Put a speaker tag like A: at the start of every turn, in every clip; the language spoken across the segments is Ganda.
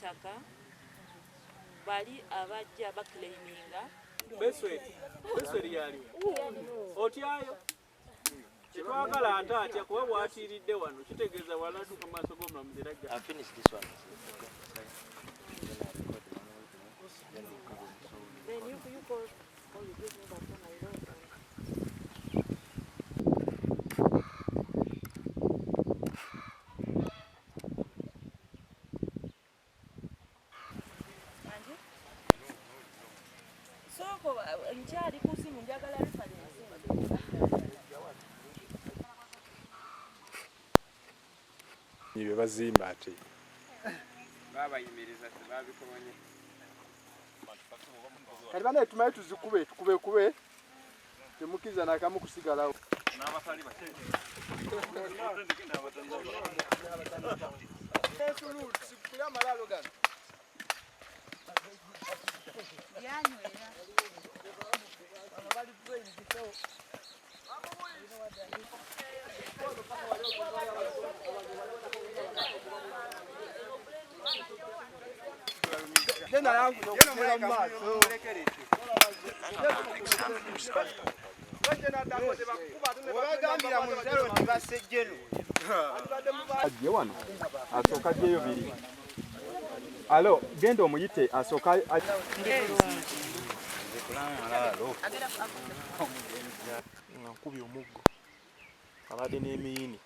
A: ettaka bali abajja bakilaiminga
B: besweri yali otyayo kyetwagala ate atya kuba bwatiiridde wano kitegeeza walatuuka maaso g'omulamuzi era
A: nkyali ku simu njagala reference
C: bye bazimba ate
B: babayimiriza tebabikolonye
D: kati bana tumaye tukube temukiza nakamu kusigalawo ajje wano asooka ajjeyo biri alo genda omuyite asooka
C: nkubye omuggo abadde n'emiyini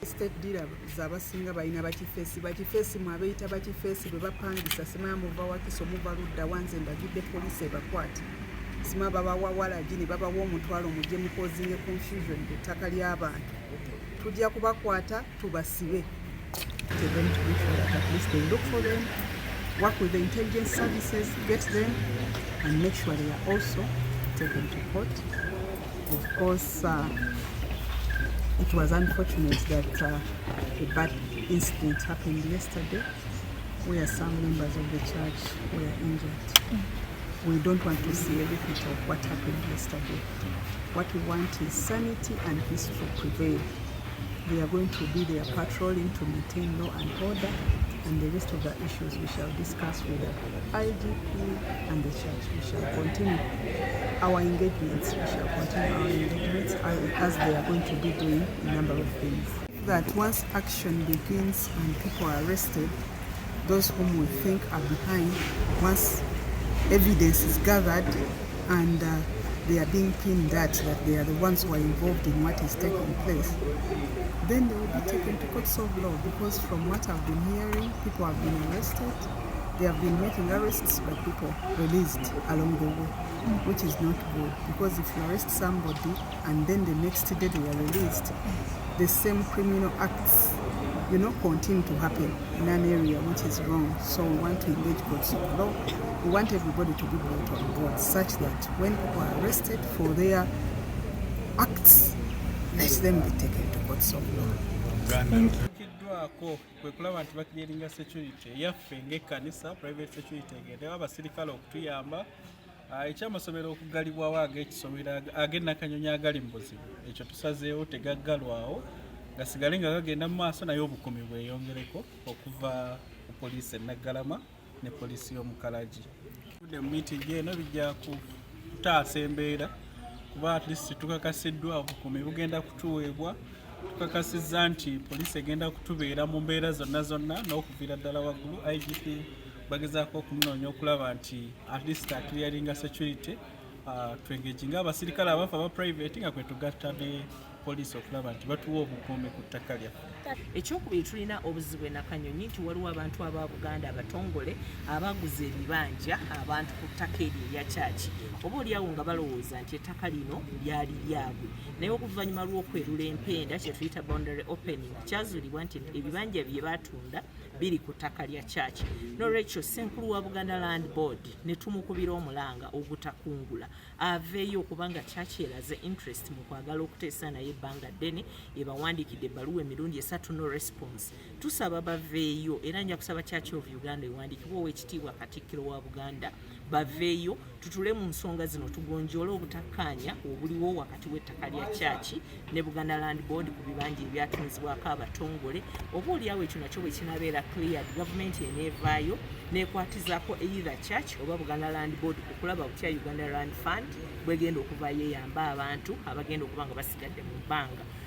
E: State dealer z'abasinga balina bakifeesi mwabeyita bakifeesi bwe bapangisa simaya muva wakiso muva ludda wanze ndagidde poliisi ebakwate simaya babawawalagi ne babawa omutwalo mujje mukozinge confusion ku ttaka ly'abantu tujja kubakwata tubasibe at least they look for them, work with the intelligence services, get them and make sure they are also taken to court. Of course, it was unfortunate that a bad incident happened yesterday where some members of the church were injured. We don't want to see a repeat of what happened yesterday. What we want is sanity and peace to prevail. They are going to be there patrolling to maintain law and order, and the rest of the issues we shall discuss with the IGP and the church. We shall continue our engagements. We shall continue our engagements as they are going to be doing a number of things. That once action begins and people are arrested, those whom we think are behind, once evidence is gathered and they are being pinned at that they are the ones who are involved in what is taking place, then they will be taken to courts of law, because from what I've been hearing, people have been arrested, they have been making arrests, but people released along the way, which is not good, because if you arrest somebody and then the next day they are released, the same criminal acts, continue to happen in an area, which is wrong. So we want to engage courts of law. We want everybody to be brought on board such that when people are arrested for their acts, let them be taken to courts of law.
B: kiddwako kwe kulaba nti bakiringa security yaffe ng'ekkanisa private security egendewo abasirikale okutuyamba ekyamasomero okugalibwawo ag'ekisomero ag'Ennakanyonyi agali mu buzibu ekyo tusazeewo tegaggalwawo gasigale nga gagenda mu maaso naye obukuumi bweyongereko okuva ku poliisi Naggalama ne poliisi y'Omukalagi. Mu meeting eno bijja kutaasa embeera kuba at least tukakasiddwa obukuumi bugenda kutuweebwa, tukakasizza nti poliisi egenda kutubeera mu mbeera zonna n'okuviira ddala waggulu. IGP bagezaako okumunoonya okulaba nti at least aclearinga security, tuengaginga abasirikale abafa aba private nga kwe tugatta ne poliisi okulaba nti batuwa obukuumi ku ttaka lyaffe.
A: Ekyokubiri tulina obuzibu e Nakanyonyi nti waliwo abantu aba Buganda abatongole abaguza ebibanja abantu ku ttaka eryo erya kyaki, oba oliawo nga balowooza nti ettaka lino lyali lyabwe, naye oluvannyuma lw'okwerula empenda kye tuyita boundary opening, kyazuulibwa nti ebibanja bye baatunda biri ku ttaka lya church. N'olwekyo Ssenkulu wa Buganda Land Board ne tumukubira omulanga ogutakungula aveeyo okubanga church eraze interest mu kwagala okuteesa naye ebbanga ddene ebawandiikidde ebbaluwa emirundi 3 no response. Tusaba baveeyo era nja kusaba Church of Uganda ewandiikibwa Oweekitiibwa Katikkiro wa Buganda baveeyo tutule mu nsonga zino tugonjoola obutakkaanya obuliwo wakati w'ettaka lya church ne Buganda Land Board ku bibanja ebyatunzibwako abatongole. Oboolyawo ekyo nakyo bwe kinabeera cleared gavumenti eneevaayo neekwatizaako either church oba Buganda Land Board ku kulaba butya Uganda Land Fund bwegenda okuvaayo eyamba abantu abagenda okuba nga basigadde mu bbanga.